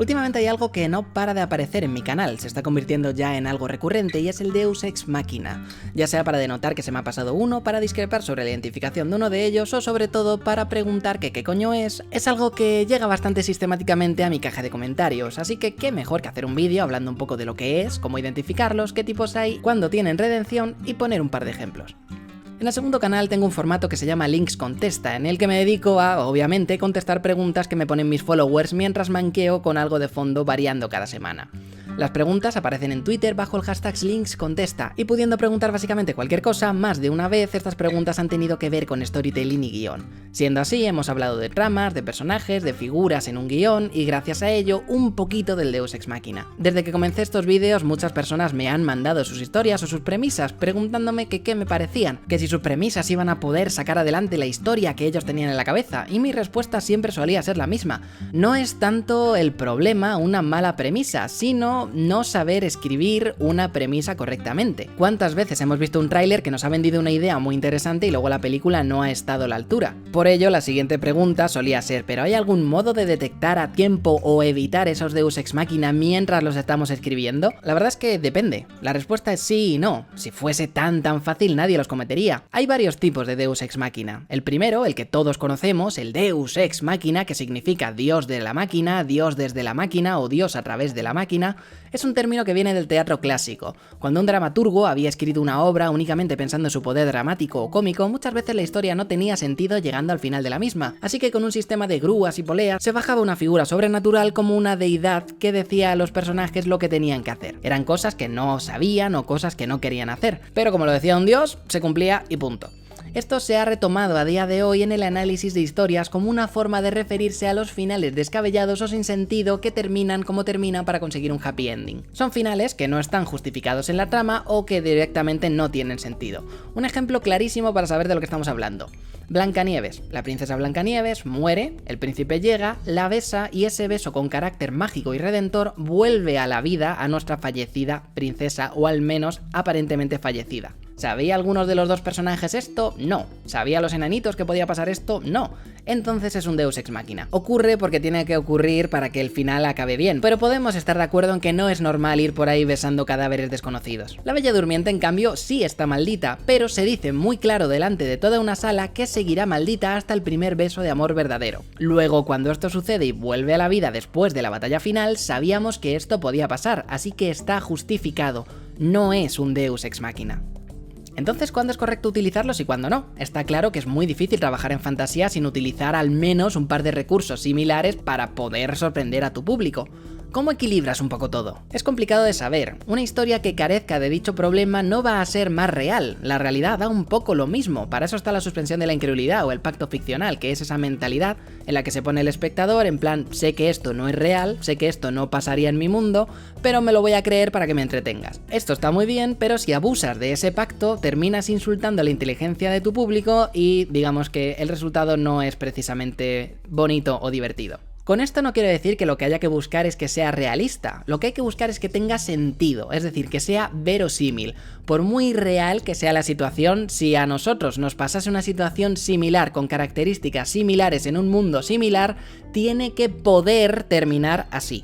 Últimamente hay algo que no para de aparecer en mi canal, se está convirtiendo ya en algo recurrente y es el Deus Ex Machina, ya sea para denotar que se me ha pasado uno, para discrepar sobre la identificación de uno de ellos o sobre todo para preguntar que qué coño es algo que llega bastante sistemáticamente a mi caja de comentarios, así que qué mejor que hacer un vídeo hablando un poco de lo que es, cómo identificarlos, qué tipos hay, cuándo tienen redención y poner un par de ejemplos. En el segundo canal tengo un formato que se llama Links Contesta, en el que me dedico a, obviamente, contestar preguntas que me ponen mis followers mientras manqueo con algo de fondo variando cada semana. Las preguntas aparecen en Twitter bajo el hashtag LinksContesta, y pudiendo preguntar básicamente cualquier cosa, más de una vez estas preguntas han tenido que ver con storytelling y guión. Siendo así, hemos hablado de tramas, de personajes, de figuras en un guión, y gracias a ello, un poquito del Deus Ex Machina. Desde que comencé estos vídeos, muchas personas me han mandado sus historias o sus premisas, preguntándome que qué me parecían, que si sus premisas iban a poder sacar adelante la historia que ellos tenían en la cabeza, y mi respuesta siempre solía ser la misma. No es tanto el problema una mala premisa, sino no saber escribir una premisa correctamente. ¿Cuántas veces hemos visto un tráiler que nos ha vendido una idea muy interesante y luego la película no ha estado a la altura? Por ello, la siguiente pregunta solía ser: ¿pero hay algún modo de detectar a tiempo o evitar esos Deus Ex Machina mientras los estamos escribiendo? La verdad es que depende. La respuesta es sí y no. Si fuese tan fácil, nadie los cometería. Hay varios tipos de Deus Ex Machina. El primero, el que todos conocemos, el Deus Ex Machina, que significa Dios de la máquina, Dios desde la máquina o Dios a través de la máquina, es un término que viene del teatro clásico. Cuando un dramaturgo había escrito una obra únicamente pensando en su poder dramático o cómico, muchas veces la historia no tenía sentido llegando al final de la misma, así que con un sistema de grúas y poleas se bajaba una figura sobrenatural como una deidad que decía a los personajes lo que tenían que hacer. Eran cosas que no sabían o cosas que no querían hacer, pero como lo decía un dios, se cumplía y punto. Esto se ha retomado a día de hoy en el análisis de historias como una forma de referirse a los finales descabellados o sin sentido que terminan como terminan para conseguir un happy ending. Son finales que no están justificados en la trama o que directamente no tienen sentido. Un ejemplo clarísimo para saber de lo que estamos hablando. Blancanieves. La princesa Blancanieves muere, el príncipe llega, la besa y ese beso con carácter mágico y redentor vuelve a la vida a nuestra fallecida princesa, o al menos aparentemente fallecida. ¿Sabía algunos de los dos personajes esto? No. ¿Sabía los enanitos que podía pasar esto? No. Entonces es un Deus Ex Machina. Ocurre porque tiene que ocurrir para que el final acabe bien, pero podemos estar de acuerdo en que no es normal ir por ahí besando cadáveres desconocidos. La Bella Durmiente, en cambio, sí está maldita, pero se dice muy claro delante de toda una sala que seguirá maldita hasta el primer beso de amor verdadero. Luego, cuando esto sucede y vuelve a la vida después de la batalla final, sabíamos que esto podía pasar, así que está justificado. No es un Deus Ex Machina. Entonces, ¿cuándo es correcto utilizarlos y cuándo no? Está claro que es muy difícil trabajar en fantasía sin utilizar al menos un par de recursos similares para poder sorprender a tu público. ¿Cómo equilibras un poco todo? Es complicado de saber. Una historia que carezca de dicho problema no va a ser más real. La realidad da un poco lo mismo. Para eso está la suspensión de la incredulidad o el pacto ficcional, que es esa mentalidad en la que se pone el espectador en plan: sé que esto no es real, sé que esto no pasaría en mi mundo, pero me lo voy a creer para que me entretengas. Esto está muy bien, pero si abusas de ese pacto, terminas insultando la inteligencia de tu público y digamos que el resultado no es precisamente bonito o divertido. Con esto no quiero decir que lo que haya que buscar es que sea realista, lo que hay que buscar es que tenga sentido, es decir, que sea verosímil. Por muy real que sea la situación, si a nosotros nos pasase una situación similar con características similares en un mundo similar, tiene que poder terminar así.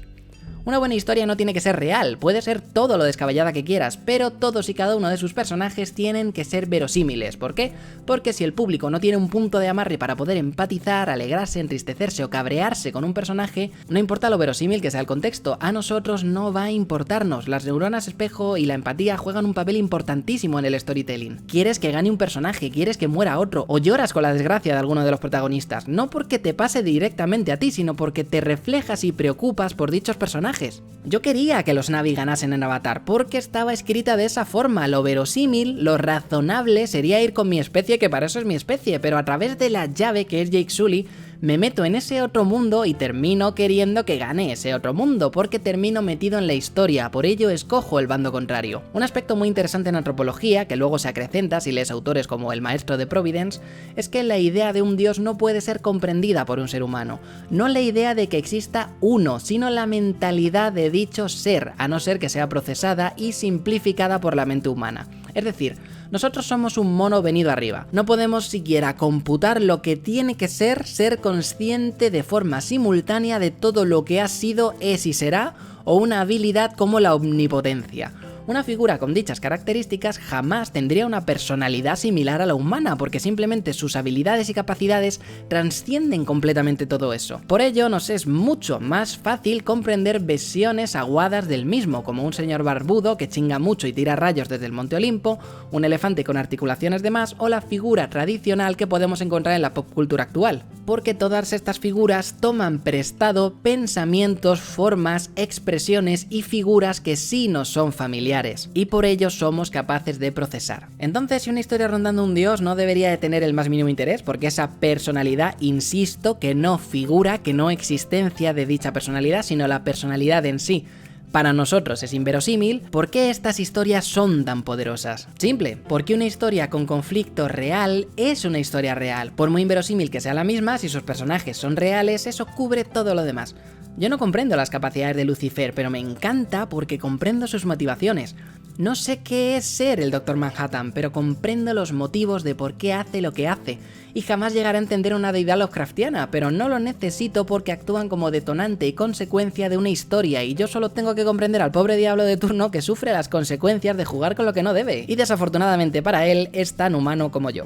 Una buena historia no tiene que ser real, puede ser todo lo descabellada que quieras, pero todos y cada uno de sus personajes tienen que ser verosímiles. ¿Por qué? Porque si el público no tiene un punto de amarre para poder empatizar, alegrarse, entristecerse o cabrearse con un personaje, no importa lo verosímil que sea el contexto, a nosotros no va a importarnos. Las neuronas espejo y la empatía juegan un papel importantísimo en el storytelling. Quieres que gane un personaje, quieres que muera otro, o lloras con la desgracia de alguno de los protagonistas, no porque te pase directamente a ti, sino porque te reflejas y preocupas por dichos personajes. Yo quería que los Na'vi ganasen en Avatar porque estaba escrita de esa forma. Lo verosímil, lo razonable sería ir con mi especie, que para eso es mi especie, pero a través de la llave que es Jake Sully me meto en ese otro mundo y termino queriendo que gane ese otro mundo, porque termino metido en la historia, por ello escojo el bando contrario. Un aspecto muy interesante en antropología, que luego se acrecenta si lees autores como el maestro de Providence, es que la idea de un dios no puede ser comprendida por un ser humano. No la idea de que exista uno, sino la mentalidad de dicho ser, a no ser que sea procesada y simplificada por la mente humana. Es decir, Nosotros somos un mono venido arriba. No podemos siquiera computar lo que tiene que ser consciente de forma simultánea de todo lo que ha sido, es y será, o una habilidad como la omnipotencia. Una figura con dichas características jamás tendría una personalidad similar a la humana, porque simplemente sus habilidades y capacidades trascienden completamente todo eso. Por ello, nos es mucho más fácil comprender versiones aguadas del mismo, como un señor barbudo que chinga mucho y tira rayos desde el Monte Olimpo, un elefante con articulaciones de más, o la figura tradicional que podemos encontrar en la popcultura actual. Porque todas estas figuras toman prestado pensamientos, formas, expresiones y figuras que sí nos son familiares, y por ello somos capaces de procesar. Entonces, si una historia rondando un dios no debería de tener el más mínimo interés, porque esa personalidad, insisto, que no figura, que no existencia de dicha personalidad, sino la personalidad en sí, para nosotros es inverosímil, ¿por qué estas historias son tan poderosas? Simple, porque una historia con conflicto real es una historia real. Por muy inverosímil que sea la misma, si sus personajes son reales, eso cubre todo lo demás. Yo no comprendo las capacidades de Lucifer, pero me encanta porque comprendo sus motivaciones. No sé qué es ser el Dr. Manhattan, pero comprendo los motivos de por qué hace lo que hace. Y jamás llegaré a entender una deidad Lovecraftiana, pero no lo necesito porque actúan como detonante y consecuencia de una historia, y yo solo tengo que comprender al pobre diablo de turno que sufre las consecuencias de jugar con lo que no debe. Y desafortunadamente para él es tan humano como yo.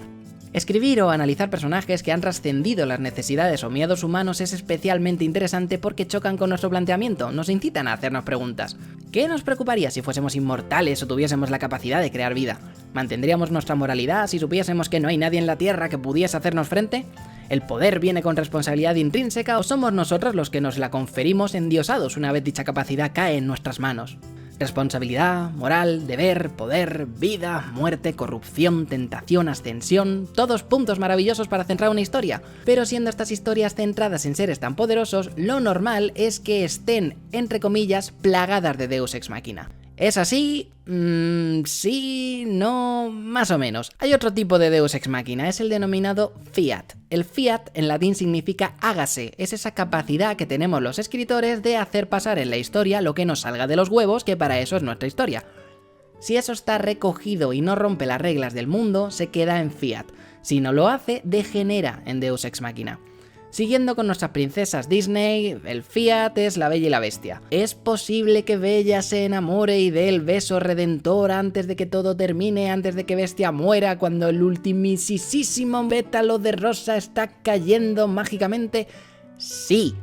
Escribir o analizar personajes que han trascendido las necesidades o miedos humanos es especialmente interesante porque chocan con nuestro planteamiento, nos incitan a hacernos preguntas. ¿Qué nos preocuparía si fuésemos inmortales o tuviésemos la capacidad de crear vida? ¿Mantendríamos nuestra moralidad si supiésemos que no hay nadie en la Tierra que pudiese hacernos frente? ¿El poder viene con responsabilidad intrínseca o somos nosotros los que nos la conferimos endiosados una vez dicha capacidad cae en nuestras manos? Responsabilidad, moral, deber, poder, vida, muerte, corrupción, tentación, ascensión, todos puntos maravillosos para centrar una historia. Pero siendo estas historias centradas en seres tan poderosos, lo normal es que estén, entre comillas, plagadas de Deus Ex Machina. ¿Es así? Sí, no, más o menos. Hay otro tipo de Deus Ex Machina, es el denominado fiat. El fiat en latín significa hágase, es esa capacidad que tenemos los escritores de hacer pasar en la historia lo que nos salga de los huevos, que para eso es nuestra historia. Si eso está recogido y no rompe las reglas del mundo, se queda en fiat. Si no lo hace, degenera en Deus Ex Machina. Siguiendo con nuestras princesas Disney, el fiat es la Bella y la Bestia. ¿Es posible que Bella se enamore y dé el beso redentor antes de que todo termine, antes de que Bestia muera, cuando el ultimisísimo pétalo de rosa está cayendo mágicamente? Sí.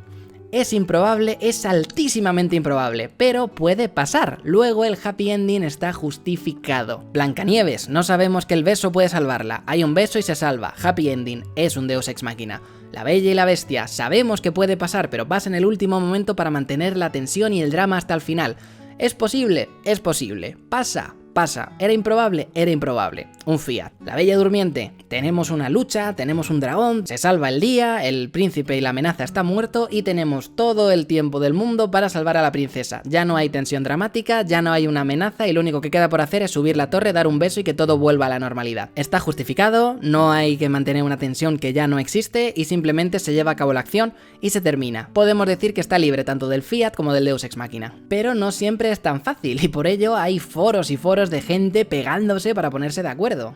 Es improbable, es altísimamente improbable, pero puede pasar. Luego el happy ending está justificado. Blancanieves, no sabemos que el beso puede salvarla. Hay un beso y se salva. Happy ending, es un Deus Ex Machina. La Bella y la Bestia, sabemos que puede pasar, pero pasa en el último momento para mantener la tensión y el drama hasta el final. ¿Es posible? Es posible. Pasa. Era improbable. Un fiat. La Bella Durmiente. Tenemos una lucha, tenemos un dragón, se salva el día, el príncipe y la amenaza está muerto y tenemos todo el tiempo del mundo para salvar a la princesa. Ya no hay tensión dramática, ya no hay una amenaza y lo único que queda por hacer es subir la torre, dar un beso y que todo vuelva a la normalidad. Está justificado, no hay que mantener una tensión que ya no existe y simplemente se lleva a cabo la acción y se termina. Podemos decir que está libre tanto del fiat como del Deus Ex Machina. Pero no siempre es tan fácil y por ello hay foros y foros de gente pegándose para ponerse de acuerdo.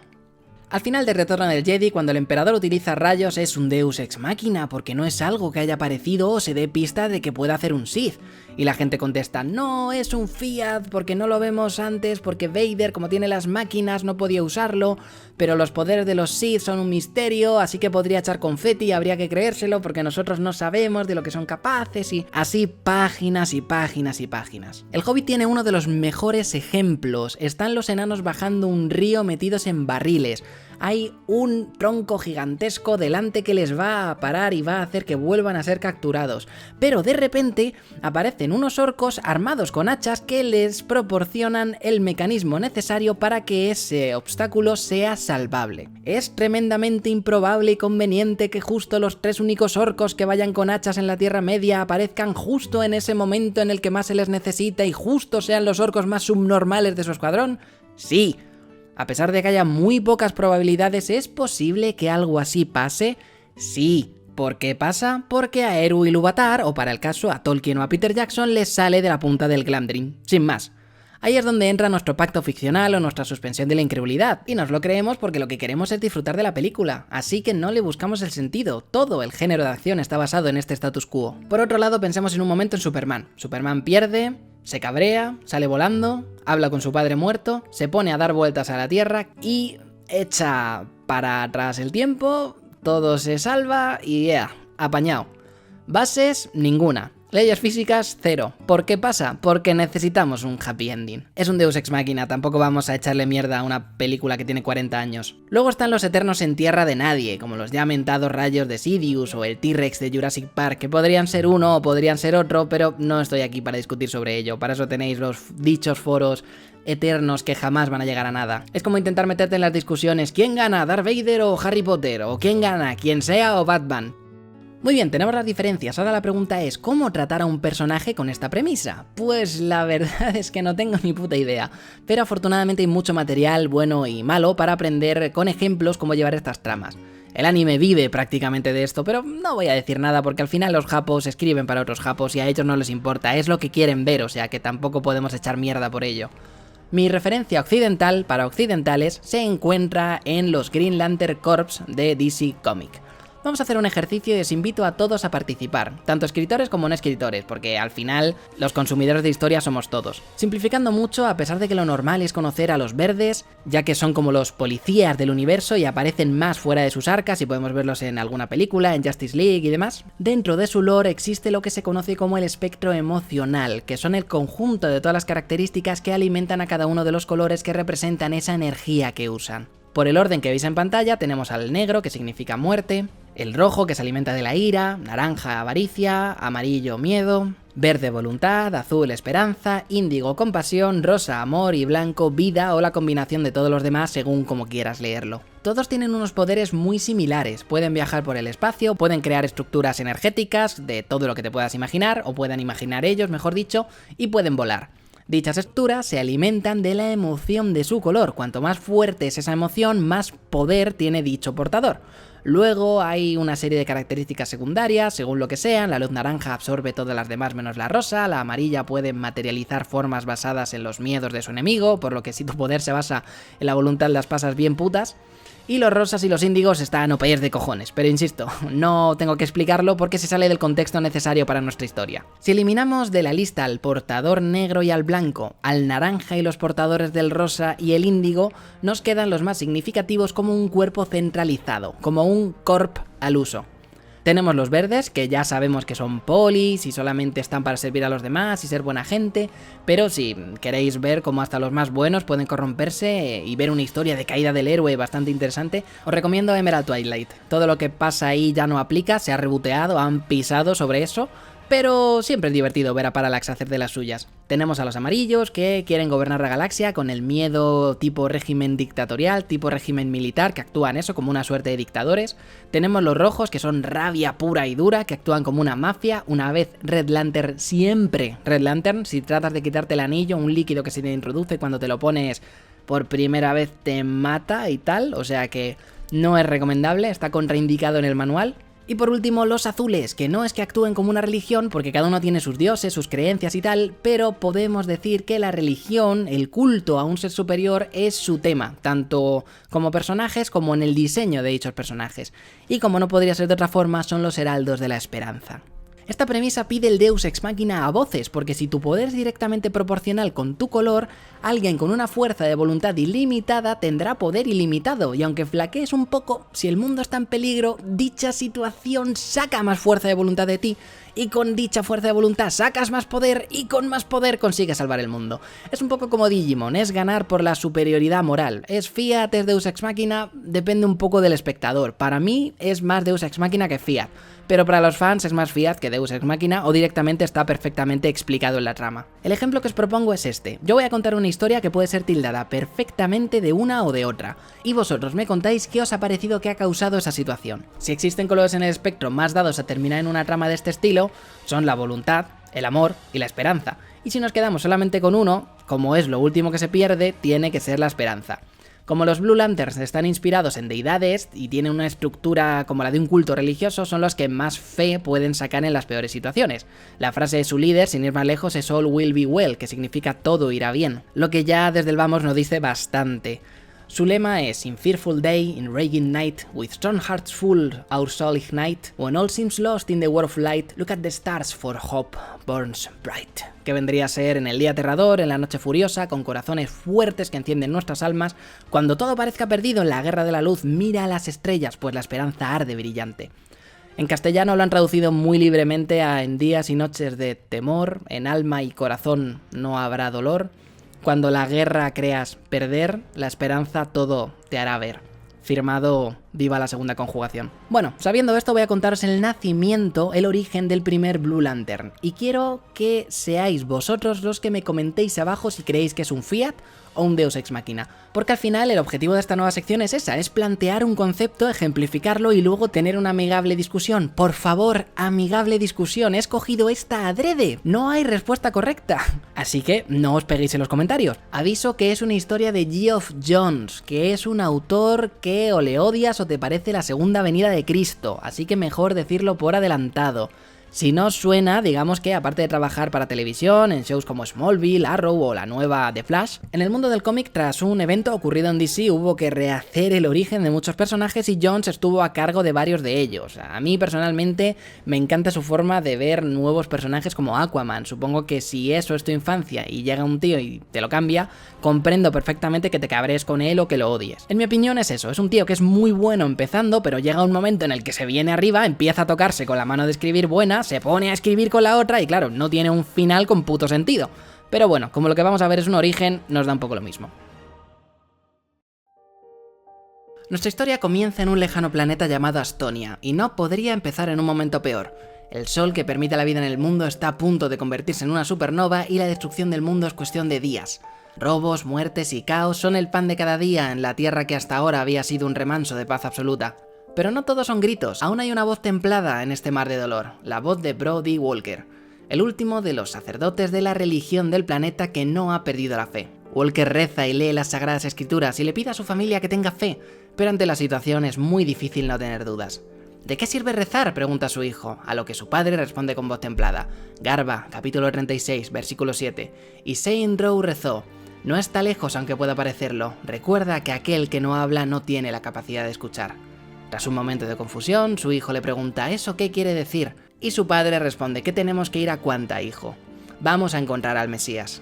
Al final de Retorno del Jedi, cuando el emperador utiliza rayos, es un Deus Ex Machina, porque no es algo que haya aparecido o se dé pista de que pueda hacer un Sith. Y la gente contesta, no, es un fiat, porque no lo vemos antes, porque Vader, como tiene las máquinas, no podía usarlo, pero los poderes de los Sith son un misterio, así que podría echar confeti y habría que creérselo, porque nosotros no sabemos de lo que son capaces, y así páginas y páginas y páginas. El Hobbit tiene uno de los mejores ejemplos. Están los enanos bajando un río metidos en barriles. Hay un tronco gigantesco delante que les va a parar y va a hacer que vuelvan a ser capturados. Pero de repente aparecen unos orcos armados con hachas que les proporcionan el mecanismo necesario para que ese obstáculo sea salvable. Es tremendamente improbable y conveniente que justo los 3 únicos orcos que vayan con hachas en la Tierra Media aparezcan justo en ese momento en el que más se les necesita y justo sean los orcos más subnormales de su escuadrón. Sí. A pesar de que haya muy pocas probabilidades, ¿es posible que algo así pase? Sí. ¿Por qué pasa? Porque a Eru Ilúvatar, o para el caso a Tolkien o a Peter Jackson, les sale de la punta del Glamdring. Sin más. Ahí es donde entra nuestro pacto ficcional o nuestra suspensión de la incredulidad, y nos lo creemos porque lo que queremos es disfrutar de la película, así que no le buscamos el sentido, todo el género de acción está basado en este status quo. Por otro lado, pensemos en un momento en Superman. Superman pierde, se cabrea, sale volando, habla con su padre muerto, se pone a dar vueltas a la Tierra y echa para atrás el tiempo, todo se salva y apañado. Bases, ninguna. Leyes físicas, cero. ¿Por qué pasa? Porque necesitamos un happy ending. Es un Deus Ex Machina, tampoco vamos a echarle mierda a una película que tiene 40 años. Luego están los eternos en tierra de nadie, como los ya mentados rayos de Sidious o el T-Rex de Jurassic Park, que podrían ser uno o podrían ser otro, pero no estoy aquí para discutir sobre ello. Para eso tenéis los dichos foros eternos que jamás van a llegar a nada. Es como intentar meterte en las discusiones ¿quién gana, Darth Vader o Harry Potter? O ¿quién gana, quien sea o Batman? Muy bien, tenemos las diferencias, ahora la pregunta es ¿cómo tratar a un personaje con esta premisa? Pues la verdad es que no tengo ni puta idea, pero afortunadamente hay mucho material bueno y malo para aprender con ejemplos cómo llevar estas tramas. El anime vive prácticamente de esto, pero no voy a decir nada porque al final los japos escriben para otros japos y a ellos no les importa, es lo que quieren ver, o sea que tampoco podemos echar mierda por ello. Mi referencia occidental para occidentales se encuentra en los Green Lantern Corps de DC Comics. Vamos a hacer un ejercicio y os invito a todos a participar, tanto escritores como no escritores, porque al final los consumidores de historia somos todos. Simplificando mucho, a pesar de que lo normal es conocer a los verdes, ya que son como los policías del universo y aparecen más fuera de sus arcas y podemos verlos en alguna película, en Justice League y demás, dentro de su lore existe lo que se conoce como el espectro emocional, que son el conjunto de todas las características que alimentan a cada uno de los colores que representan esa energía que usan. Por el orden que veis en pantalla tenemos al negro, que significa muerte, el rojo, que se alimenta de la ira, naranja, avaricia, amarillo, miedo, verde, voluntad, azul, esperanza, índigo, compasión, rosa, amor y blanco, vida o la combinación de todos los demás según como quieras leerlo. Todos tienen unos poderes muy similares, pueden viajar por el espacio, pueden crear estructuras energéticas de todo lo que te puedas imaginar, o puedan imaginar ellos, mejor dicho, y pueden volar. Dichas estructuras se alimentan de la emoción de su color, cuanto más fuerte es esa emoción, más poder tiene dicho portador. Luego hay una serie de características secundarias, según lo que sean, la luz naranja absorbe todas las demás menos la rosa, la amarilla puede materializar formas basadas en los miedos de su enemigo, por lo que si tu poder se basa en la voluntad las pasas bien putas. Y los rosas y los índigos están OPs de cojones, pero insisto, no tengo que explicarlo porque se sale del contexto necesario para nuestra historia. Si eliminamos de la lista al portador negro y al blanco, al naranja y los portadores del rosa y el índigo, nos quedan los más significativos como un cuerpo centralizado, como un corp al uso. Tenemos los verdes, que ya sabemos que son polis y solamente están para servir a los demás y ser buena gente, pero si queréis ver cómo hasta los más buenos pueden corromperse y ver una historia de caída del héroe bastante interesante, os recomiendo Emerald Twilight. Todo lo que pasa ahí ya no aplica, se ha reboteado, han pisado sobre eso, pero siempre es divertido ver a Parallax hacer de las suyas. Tenemos a los amarillos que quieren gobernar la galaxia con el miedo tipo régimen dictatorial, tipo régimen militar, que actúan eso como una suerte de dictadores. Tenemos los rojos que son rabia pura y dura, que actúan como una mafia. Una vez Red Lantern, siempre Red Lantern, si tratas de quitarte el anillo, un líquido que se te introduce cuando te lo pones por primera vez te mata y tal, o sea que no es recomendable, está contraindicado en el manual. Y por último, los azules, que no es que actúen como una religión, porque cada uno tiene sus dioses, sus creencias y tal, pero podemos decir que la religión, el culto a un ser superior, es su tema, tanto como personajes como en el diseño de dichos personajes. Y como no podría ser de otra forma, son los heraldos de la esperanza. Esta premisa pide el Deus Ex Machina a voces, porque si tu poder es directamente proporcional con tu color, alguien con una fuerza de voluntad ilimitada tendrá poder ilimitado, y aunque flaquees un poco, si el mundo está en peligro, dicha situación saca más fuerza de voluntad de ti, y con dicha fuerza de voluntad sacas más poder, y con más poder consigues salvar el mundo. Es un poco como Digimon, es ganar por la superioridad moral. Es Fiat, es Deus Ex Machina, depende un poco del espectador. Para mí es más Deus Ex Machina que Fiat, pero para los fans es más Fiat que Deus Ex Machina o directamente está perfectamente explicado en la trama. El ejemplo que os propongo es este. Yo voy a contar una historia que puede ser tildada perfectamente de una o de otra, y vosotros me contáis qué os ha parecido que ha causado esa situación. Si existen colores en el espectro más dados a terminar en una trama de este estilo, son la voluntad, el amor y la esperanza. Y si nos quedamos solamente con uno, como es lo último que se pierde, tiene que ser la esperanza. Como los Blue Lanterns están inspirados en deidades y tienen una estructura como la de un culto religioso, son los que más fe pueden sacar en las peores situaciones. La frase de su líder, sin ir más lejos, es "All will be well", que significa todo irá bien, lo que ya desde el vamos nos dice bastante. Su lema es "In fearful day, in raging night, with strong hearts full our soul ignite, when all seems lost in the war of light, look at the stars for hope burns bright", que vendría a ser en el día aterrador, en la noche furiosa, con corazones fuertes que encienden nuestras almas, cuando todo parezca perdido en la guerra de la luz, mira a las estrellas, pues la esperanza arde brillante. En castellano lo han traducido muy libremente a "en días y noches de temor, en alma y corazón no habrá dolor, cuando la guerra creas perder, la esperanza todo te hará ver". Firmado viva la segunda conjugación. Bueno, sabiendo esto voy a contaros el nacimiento, el origen del primer Blue Lantern. Y quiero que seáis vosotros los que me comentéis abajo si creéis que es un Fiat o un Deus Ex Machina. Porque al final el objetivo de esta nueva sección es esa, es plantear un concepto, ejemplificarlo y luego tener una amigable discusión. Por favor, amigable discusión, he escogido esta adrede, no hay respuesta correcta. Así que no os peguéis en los comentarios. Aviso que es una historia de Geoff Johns, que es un autor que o le odias o te parece la segunda venida de Cristo, así que mejor decirlo por adelantado. Si no os suena, digamos que aparte de trabajar para televisión, en shows como Smallville, Arrow o la nueva The Flash, en el mundo del cómic tras un evento ocurrido en DC hubo que rehacer el origen de muchos personajes y Johns estuvo a cargo de varios de ellos. A mí personalmente me encanta su forma de ver nuevos personajes como Aquaman. Supongo que si eso es tu infancia y llega un tío y te lo cambia, comprendo perfectamente que te cabrees con él o que lo odies. En mi opinión es eso, es un tío que es muy bueno empezando, pero llega un momento en el que se viene arriba, empieza a tocarse con la mano de escribir buena, se pone a escribir con la otra y claro, no tiene un final con puto sentido. Pero bueno, como lo que vamos a ver es un origen, nos da un poco lo mismo. Nuestra historia comienza en un lejano planeta llamado Astonia, y no podría empezar en un momento peor. El sol que permite la vida en el mundo está a punto de convertirse en una supernova y la destrucción del mundo es cuestión de días. Robos, muertes y caos son el pan de cada día en la tierra que hasta ahora había sido un remanso de paz absoluta. Pero no todos son gritos, aún hay una voz templada en este mar de dolor, la voz de Brody Walker, el último de los sacerdotes de la religión del planeta que no ha perdido la fe. Walker reza y lee las sagradas escrituras y le pide a su familia que tenga fe, pero ante la situación es muy difícil no tener dudas. ¿De qué sirve rezar?, pregunta su hijo, a lo que su padre responde con voz templada. Garba, capítulo 36, versículo 7. Y Saint Row rezó: "No está lejos aunque pueda parecerlo, recuerda que aquel que no habla no tiene la capacidad de escuchar". Tras un momento de confusión, su hijo le pregunta ¿eso qué quiere decir? Y su padre responde que tenemos que ir a Quanta, hijo. Vamos a encontrar al Mesías.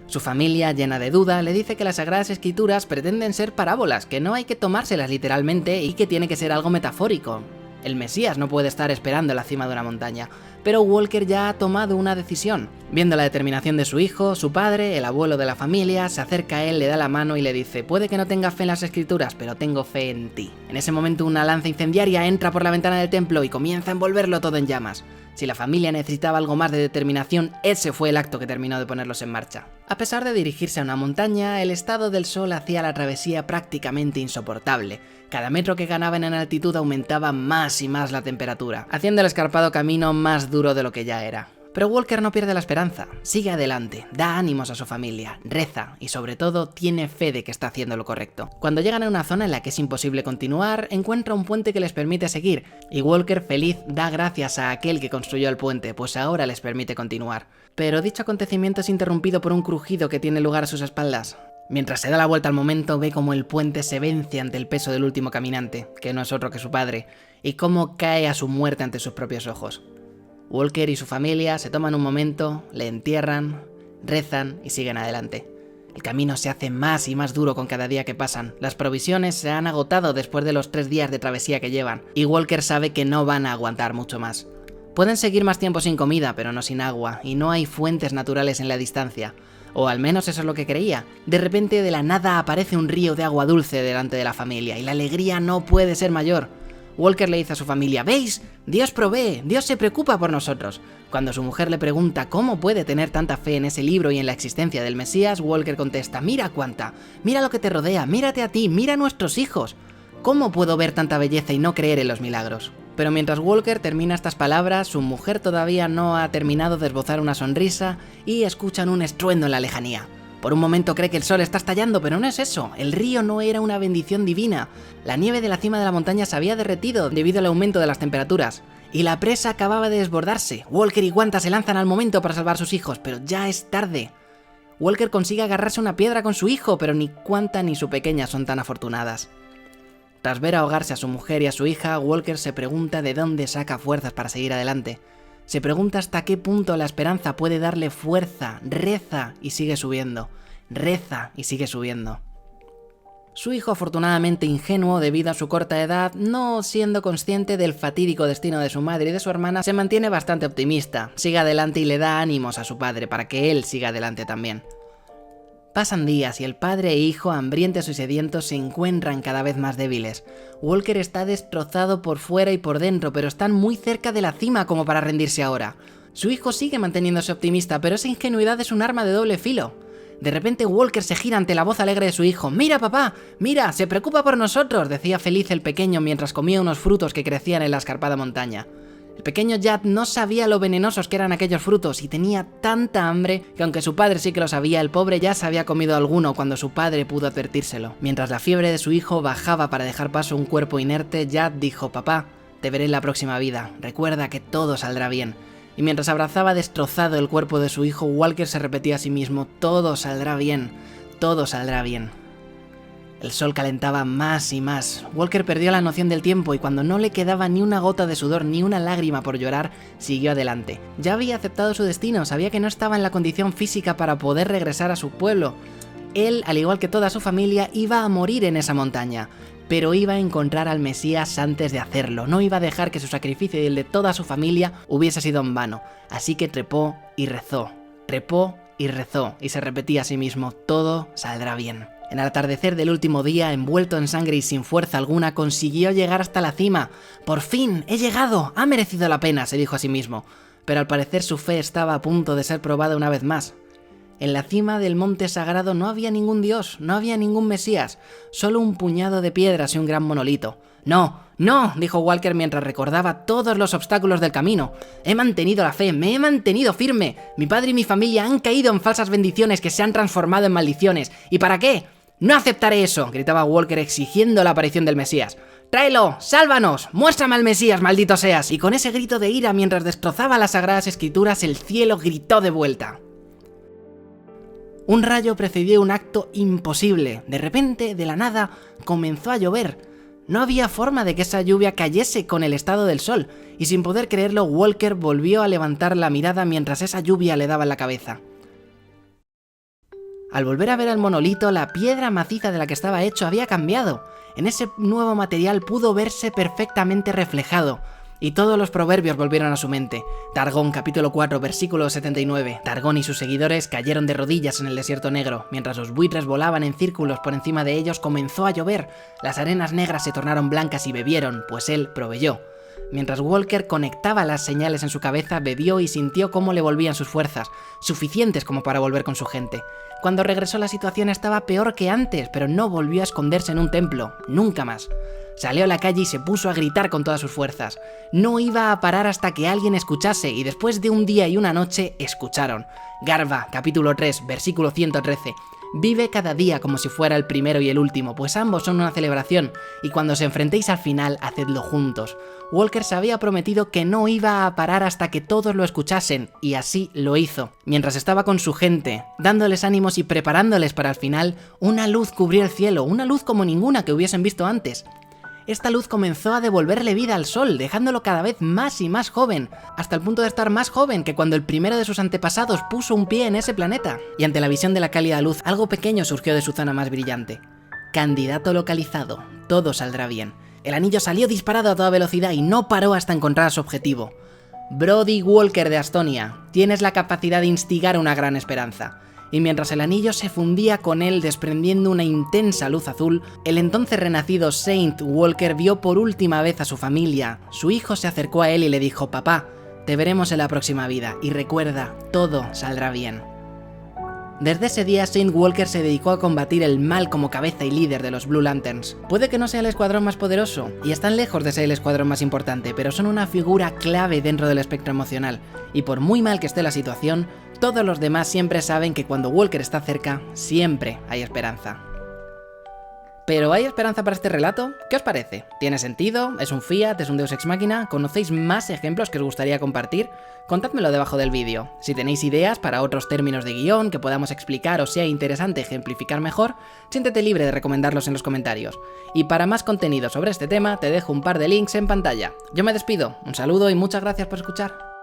Su familia, llena de duda, le dice que las Sagradas Escrituras pretenden ser parábolas, que no hay que tomárselas literalmente y que tiene que ser algo metafórico. El Mesías no puede estar esperando en la cima de una montaña, pero Walker ya ha tomado una decisión. Viendo la determinación de su hijo, su padre, el abuelo de la familia, se acerca a él, le da la mano y le dice: "Puede que no tenga fe en las escrituras, pero tengo fe en ti". En ese momento una lanza incendiaria entra por la ventana del templo y comienza a envolverlo todo en llamas. Si la familia necesitaba algo más de determinación, ese fue el acto que terminó de ponerlos en marcha. A pesar de dirigirse a una montaña, el estado del sol hacía la travesía prácticamente insoportable. Cada metro que ganaban en altitud aumentaba más y más la temperatura, haciendo el escarpado camino más duro de lo que ya era. Pero Walker no pierde la esperanza, sigue adelante, da ánimos a su familia, reza y sobre todo tiene fe de que está haciendo lo correcto. Cuando llegan a una zona en la que es imposible continuar, encuentra un puente que les permite seguir, y Walker feliz da gracias a aquel que construyó el puente, pues ahora les permite continuar. Pero dicho acontecimiento es interrumpido por un crujido que tiene lugar a sus espaldas. Mientras se da la vuelta al momento, ve cómo el puente se vence ante el peso del último caminante, que no es otro que su padre, y cómo cae a su muerte ante sus propios ojos. Walker y su familia se toman un momento, le entierran, rezan y siguen adelante. El camino se hace más y más duro con cada día que pasan. Las provisiones se han agotado después de los 3 días de travesía que llevan, y Walker sabe que no van a aguantar mucho más. Pueden seguir más tiempo sin comida, pero no sin agua, y no hay fuentes naturales en la distancia. O al menos eso es lo que creía. De repente de la nada aparece un río de agua dulce delante de la familia, y la alegría no puede ser mayor. Walker le dice a su familia: ¿veis? Dios provee, Dios se preocupa por nosotros. Cuando su mujer le pregunta cómo puede tener tanta fe en ese libro y en la existencia del Mesías, Walker contesta: mira Quanta, mira lo que te rodea, mírate a ti, mira a nuestros hijos. ¿Cómo puedo ver tanta belleza y no creer en los milagros? Pero mientras Walker termina estas palabras, su mujer todavía no ha terminado de esbozar una sonrisa y escuchan un estruendo en la lejanía. Por un momento cree que el sol está estallando, pero no es eso. El río no era una bendición divina. La nieve de la cima de la montaña se había derretido debido al aumento de las temperaturas. Y la presa acababa de desbordarse. Walker y Wanta se lanzan al momento para salvar a sus hijos, pero ya es tarde. Walker consigue agarrarse a una piedra con su hijo, pero ni Wanta ni su pequeña son tan afortunadas. Tras ver ahogarse a su mujer y a su hija, Walker se pregunta de dónde saca fuerzas para seguir adelante. Se pregunta hasta qué punto la esperanza puede darle fuerza, reza y sigue subiendo. Reza y sigue subiendo. Su hijo, afortunadamente ingenuo debido a su corta edad, no siendo consciente del fatídico destino de su madre y de su hermana, se mantiene bastante optimista, sigue adelante y le da ánimos a su padre para que él siga adelante también. Pasan días y el padre e hijo, hambrientos y sedientos, se encuentran cada vez más débiles. Walker está destrozado por fuera y por dentro, pero están muy cerca de la cima como para rendirse ahora. Su hijo sigue manteniéndose optimista, pero esa ingenuidad es un arma de doble filo. De repente Walker se gira ante la voz alegre de su hijo. «¡Mira, papá! ¡Mira! ¡Se preocupa por nosotros!», decía feliz el pequeño mientras comía unos frutos que crecían en la escarpada montaña. El pequeño Jad no sabía lo venenosos que eran aquellos frutos y tenía tanta hambre que aunque su padre sí que lo sabía, el pobre ya se había comido alguno cuando su padre pudo advertírselo. Mientras la fiebre de su hijo bajaba para dejar paso a un cuerpo inerte, Jad dijo: «Papá, te veré en la próxima vida, recuerda que todo saldrá bien». Y mientras abrazaba destrozado el cuerpo de su hijo, Walker se repetía a sí mismo: «Todo saldrá bien, todo saldrá bien». El sol calentaba más y más. Walker perdió la noción del tiempo y cuando no le quedaba ni una gota de sudor ni una lágrima por llorar, siguió adelante. Ya había aceptado su destino, sabía que no estaba en la condición física para poder regresar a su pueblo. Él, al igual que toda su familia, iba a morir en esa montaña, pero iba a encontrar al Mesías antes de hacerlo. No iba a dejar que su sacrificio y el de toda su familia hubiese sido en vano. Así que trepó y rezó, y se repetía a sí mismo: «Todo saldrá bien». En el atardecer del último día, envuelto en sangre y sin fuerza alguna, consiguió llegar hasta la cima. «Por fin, he llegado, ha merecido la pena», se dijo a sí mismo. Pero al parecer su fe estaba a punto de ser probada una vez más. En la cima del monte sagrado no había ningún dios, no había ningún mesías, solo un puñado de piedras y un gran monolito. «No, no», dijo Walker mientras recordaba todos los obstáculos del camino. «He mantenido la fe, me he mantenido firme. Mi padre y mi familia han caído en falsas bendiciones que se han transformado en maldiciones. ¿Y para qué? ¡No aceptaré eso!», gritaba Walker exigiendo la aparición del Mesías. «¡Tráelo! ¡Sálvanos! ¡Muéstrame al Mesías, maldito seas!». Y con ese grito de ira mientras destrozaba las sagradas escrituras, el cielo gritó de vuelta. Un rayo precedió un acto imposible. De repente, de la nada, comenzó a llover. No había forma de que esa lluvia cayese con el estado del sol, y sin poder creerlo, Walker volvió a levantar la mirada mientras esa lluvia le daba en la cabeza. Al volver a ver el monolito, la piedra maciza de la que estaba hecho había cambiado. En ese nuevo material pudo verse perfectamente reflejado, y todos los proverbios volvieron a su mente. Targón, capítulo 4, versículo 79. Targón y sus seguidores cayeron de rodillas en el desierto negro. Mientras los buitres volaban en círculos por encima de ellos, comenzó a llover. Las arenas negras se tornaron blancas y bebieron, pues él proveyó. Mientras Walker conectaba las señales en su cabeza, bebió y sintió cómo le volvían sus fuerzas, suficientes como para volver con su gente. Cuando regresó la situación estaba peor que antes, pero no volvió a esconderse en un templo, nunca más. Salió a la calle y se puso a gritar con todas sus fuerzas. No iba a parar hasta que alguien escuchase, y después de un día y una noche, escucharon. Garba, capítulo 3, versículo 113. Vive cada día como si fuera el primero y el último, pues ambos son una celebración, y cuando os enfrentéis al final, hacedlo juntos. Walker se había prometido que no iba a parar hasta que todos lo escuchasen, y así lo hizo. Mientras estaba con su gente, dándoles ánimos y preparándoles para el final, una luz cubrió el cielo, una luz como ninguna que hubiesen visto antes. Esta luz comenzó a devolverle vida al sol, dejándolo cada vez más y más joven, hasta el punto de estar más joven que cuando el primero de sus antepasados puso un pie en ese planeta. Y ante la visión de la cálida luz, algo pequeño surgió de su zona más brillante. Candidato localizado, todo saldrá bien. El anillo salió disparado a toda velocidad y no paró hasta encontrar a su objetivo. Brody Walker de Astonia, tienes la capacidad de instigar una gran esperanza. Y mientras el anillo se fundía con él desprendiendo una intensa luz azul, el entonces renacido Saint Walker vio por última vez a su familia. Su hijo se acercó a él y le dijo: «Papá, te veremos en la próxima vida, y recuerda, todo saldrá bien». Desde ese día, Saint Walker se dedicó a combatir el mal como cabeza y líder de los Blue Lanterns. Puede que no sea el escuadrón más poderoso, y están lejos de ser el escuadrón más importante, pero son una figura clave dentro del espectro emocional, y por muy mal que esté la situación, Todos los demás siempre saben que cuando Walker está cerca, siempre hay esperanza. ¿Pero hay esperanza para este relato? ¿Qué os parece? ¿Tiene sentido? ¿Es un fiat? ¿Es un Deus Ex Machina? ¿Conocéis más ejemplos que os gustaría compartir? Contádmelo debajo del vídeo. Si tenéis ideas para otros términos de guión que podamos explicar o sea interesante ejemplificar mejor, siéntete libre de recomendarlos en los comentarios. Y para más contenido sobre este tema, te dejo un par de links en pantalla. Yo me despido, un saludo y muchas gracias por escuchar.